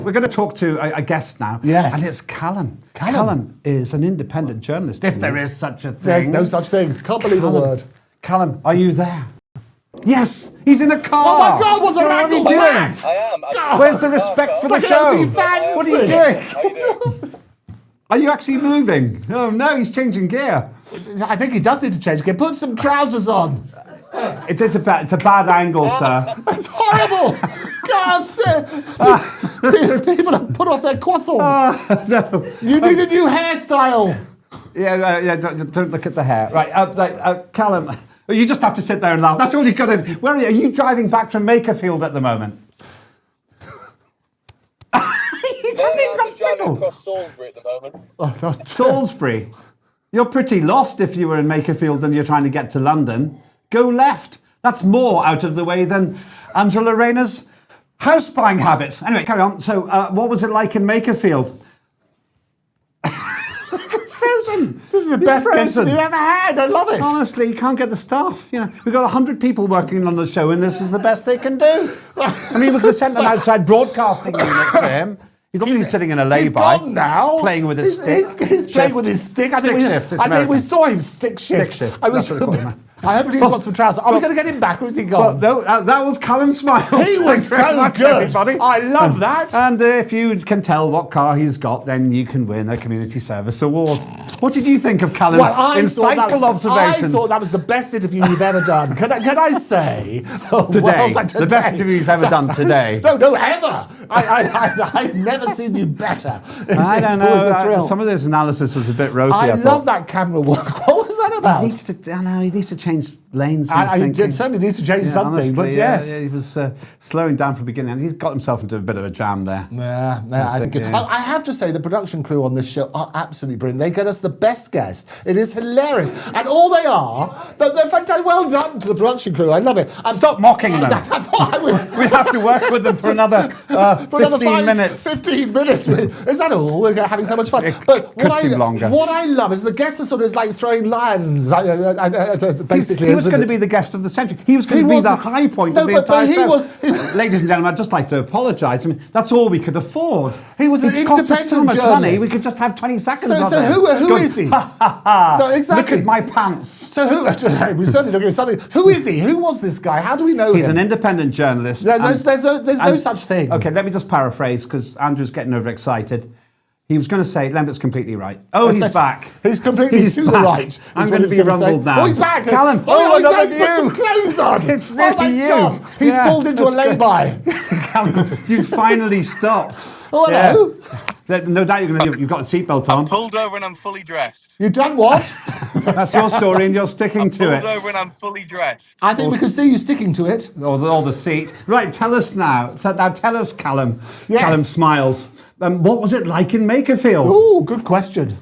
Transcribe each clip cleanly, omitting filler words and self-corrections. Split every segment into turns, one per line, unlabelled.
We're going to talk to a guest now.
Yes.
And it's Callum. Callum is an independent journalist, if there is such a thing.
There's no such thing. Can't believe a word.
Callum, are you there? Yes, he's in a car.
Oh my God, what's
What are you doing?
I am.
Where's the respect for the show? What are you doing?
How you doing?
Are you actually moving? Oh no, he's changing gear.
I think he does need to change again. Put some trousers on.
It's a bad angle, sir.
It's horrible. God, people have put off their croissant.
No.
You need a new hairstyle.
Yeah, don't look at the hair. Right, Callum, you just have to sit there and laugh. That's all you've got to do. Where are you? Are you driving back from Makerfield at the moment?
I'm driving across Salisbury at the moment.
Salisbury? You're pretty lost if you were in Makerfield and you're trying to get to London. Go left. That's more out of the way than Angela Rayner's house buying habits. Anyway, carry on. So, what was it like in Makerfield? It's frozen.
This is the best guest you've ever had. I love it.
Honestly, you can't get the staff. You know, we've got 100 people working on the show, and this is the best they can do. I mean, we could have sent an outside broadcasting unit to him. He's obviously sitting in a lay-by.
He's gone now.
Playing with his stick.
He's playing with his stick. I think we saw him stick shift.
Stick shift.
I hope he's got some trousers. Are we going to get him back, or is he gone?
Well, no, that was Callum Smiles.
He was so good. Everybody. I love that.
And if you can tell what car he's got, then you can win a community service award. What did you think of Callum's insightful observations?
I thought that was the best interview you've ever done. Can I say?
Today. The best interview he's ever done today.
No, ever. I've never seen you better.
I don't know. Some of this analysis was a bit ropey.
I love that camera work. What was that about?
He needs to change lanes.
He certainly needs to change something, honestly, but yes.
Yeah, he was slowing down from the beginning, and he's got himself into a bit of a jam there.
I have to say, the production crew on this show are absolutely brilliant. They get us the best guests. It is hilarious. And all they are, they're fantastic. Well done to the production crew. I love it.
Stop mocking them. We have to work with them for another 15 minutes.
15 minutes. Is that all? We're having so much fun.
But could seem longer.
What I love is the guests are sort of like throwing lions, basically.
He was going to be the guest of the century. He was going to be the high point of the entire show. Ladies and gentlemen, I'd just like to apologise. I mean, that's all we could afford.
He was an independent
cost us so much
journalist.
Money, we could just have 20 seconds of
So who is he?
No,
exactly.
Look at my pants.
So we're certainly looking at something. Who is he? Who was this guy? How do we know him?
He's an independent journalist.
There's no such thing.
Okay, let me just paraphrase, because Andrew's getting overexcited. He was going to say, Lembit's completely right. Oh, he's back.
He's completely to the right.
I'm going to be rumbled now.
Oh, he's back.
Callum,
he's put some clothes on.
It's really you.
God. He's pulled into a lay-by.
Callum, you finally stopped.
Oh, hello.
Yeah. No doubt you've got a seatbelt on.
I'm pulled over and I'm fully dressed.
You've done what?
That's your story and you're sticking to it.
Pulled over and I'm fully dressed.
I think we could see you sticking to it.
Or the seat. Right, tell us now. Now tell us, Callum.
Yes.
Callum Smiles. What was it like in Makerfield?
Oh, good question.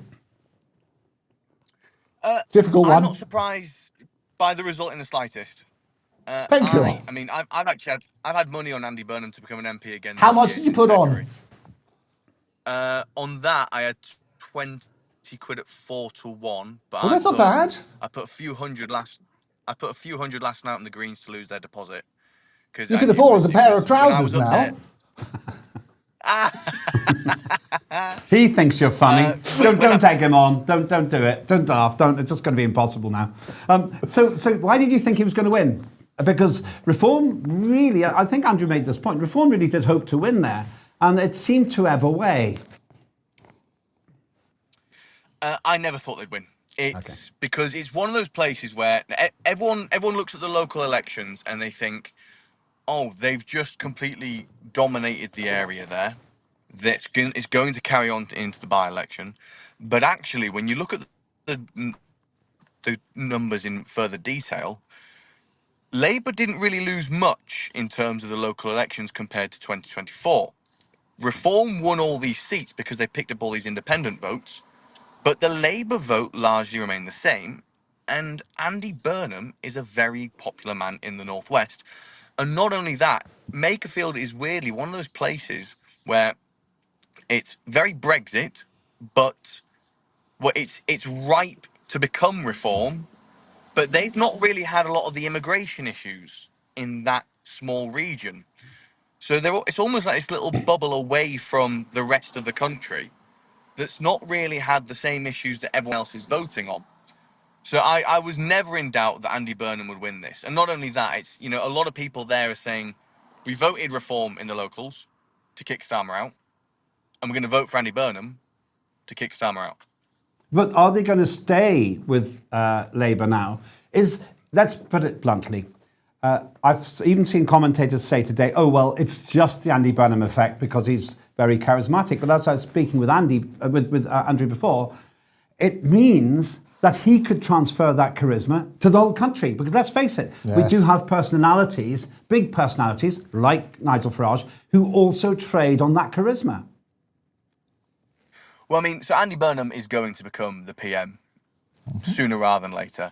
Difficult one.
I'm not surprised by the result in the slightest.
Thank you.
I mean, I've had money on Andy Burnham to become an MP again.
How much did you put on?
On that, I had 20 quid at 4-1. But
well, that's not bad.
I put a few hundred last night on the Greens to lose their deposit.
You can afford a pair of trousers now.
He thinks you're funny. Don't take him on. Don't do it. Don't laugh. Don't. It's just going to be impossible now. So why did you think he was going to win? Because Reform really, I think Andrew made this point. Reform really did hope to win there, and it seemed to ebb away.
I never thought they'd win. Because it's one of those places where everyone looks at the local elections and they think, oh, they've just completely dominated the area there. It's going to carry on into the by-election. But actually, when you look at the numbers in further detail, Labour didn't really lose much in terms of the local elections compared to 2024. Reform won all these seats because they picked up all these independent votes, but the Labour vote largely remained the same, and Andy Burnham is a very popular man in the Northwest. And not only that, Makerfield is weirdly one of those places where it's very Brexit, but it's ripe to become Reform, but they've not really had a lot of the immigration issues in that small region. So it's almost like this little bubble away from the rest of the country that's not really had the same issues that everyone else is voting on. So I was never in doubt that Andy Burnham would win this. And not only that, it's, a lot of people there are saying, we voted Reform in the locals to kick Starmer out, and we're going to vote for Andy Burnham to kick Starmer out.
But are they going to stay with Labour now? Let's put it bluntly. I've even seen commentators say today, oh, well, it's just the Andy Burnham effect because he's very charismatic. But as I was speaking with Andrew before, it means that he could transfer that charisma to the whole country. Because let's face it, we do have personalities, big personalities, like Nigel Farage, who also trade on that charisma.
Well, I mean, so Andy Burnham is going to become the PM sooner rather than later.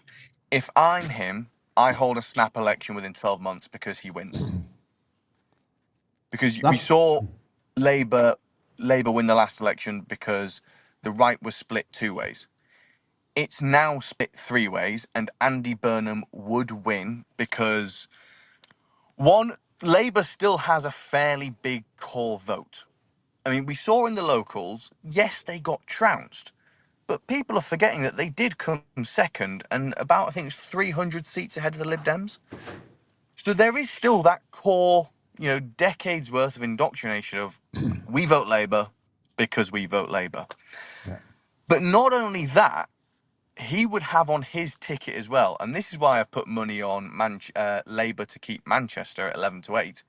If I'm him, I hold a snap election within 12 months because he wins. Because we saw Labour win the last election because the right was split 2 ways. It's now split 3 ways, and Andy Burnham would win because, one, Labour still has a fairly big core vote. I mean, we saw in the locals, yes, they got trounced, but people are forgetting that they did come second and about, I think it's 300 seats ahead of the Lib Dems. So there is still that core, decades worth of indoctrination of we vote Labour because we vote Labour. Yeah. But not only that, he would have on his ticket as well, and this is why I've put money on Labour to keep Manchester at 11-8,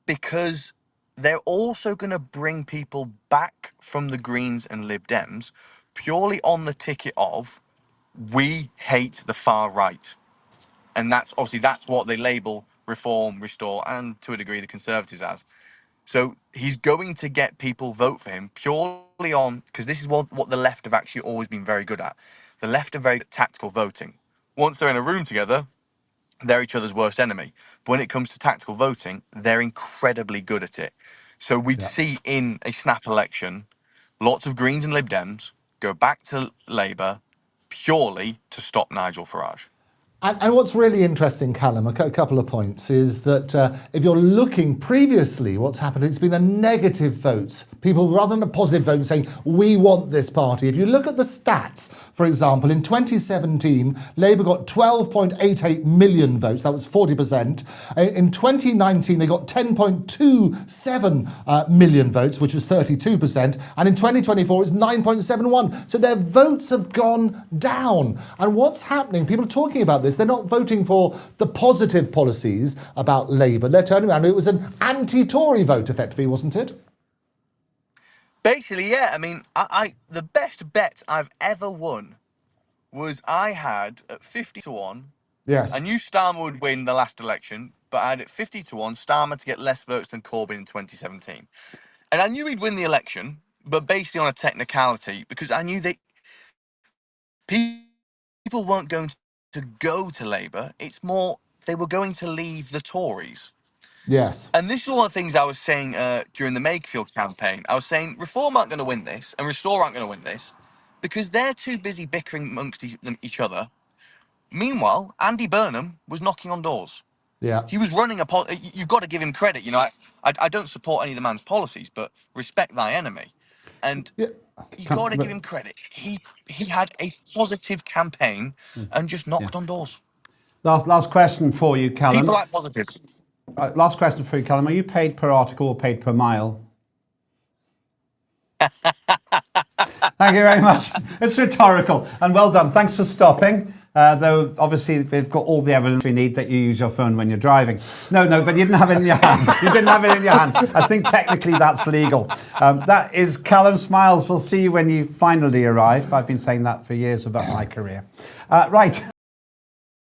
because they're also going to bring people back from the Greens and Lib Dems purely on the ticket of we hate the far right. And that's what they label Reform, Restore, and to a degree the Conservatives as. So he's going to get people vote for him purely on, because this is what the left have actually always been very good at. The left are very good at tactical voting. Once they're in a room together, they're each other's worst enemy. But when it comes to tactical voting, they're incredibly good at it. So we'd see in a snap election, lots of Greens and Lib Dems go back to Labour purely to stop Nigel Farage.
And what's really interesting, Callum, a couple of points, is that if you're looking previously, what's happened, it's been a negative vote. People, rather than a positive vote, saying, we want this party. If you look at the stats, for example, in 2017, Labour got 12.88 million votes. That was 40%. In 2019, they got 10.27 million votes, which was 32%. And in 2024, it's 9.71. So their votes have gone down. And what's happening, people are talking about this. They're not voting for the positive policies about Labour. They're turning around. It was an anti-Tory vote, effectively, wasn't it?
Basically, yeah. I mean, the best bet I've ever won was I had at 50-1.
Yes.
I knew Starmer would win the last election, but I had at 50-1 Starmer to get less votes than Corbyn in 2017. And I knew he'd win the election, but basically on a technicality, because I knew that people weren't going to go to Labour. It's more they were going to leave the Tories.
Yes.
And this is one of the things I was saying during the Makerfield campaign. I was saying Reform aren't going to win this and Restore aren't going to win this because they're too busy bickering amongst each other. Meanwhile, Andy Burnham was knocking on doors.
Yeah.
He was running you've got to give him credit. I don't support any of the man's policies, but respect thy enemy. And you've got to give him credit. He had a positive campaign and just knocked on doors.
Last question for you, Callum.
People like positives.
Last question for you, Callum. Are you paid per article or paid per mile? Thank you very much. It's rhetorical and well done. Thanks for stopping. Though obviously they've got all the evidence we need that you use your phone when you're driving. No, but you didn't have it in your hand. You didn't have it in your hand. I think technically that's legal. That is Callum Smiles. We'll see you when you finally arrive. I've been saying that for years about my career. Right.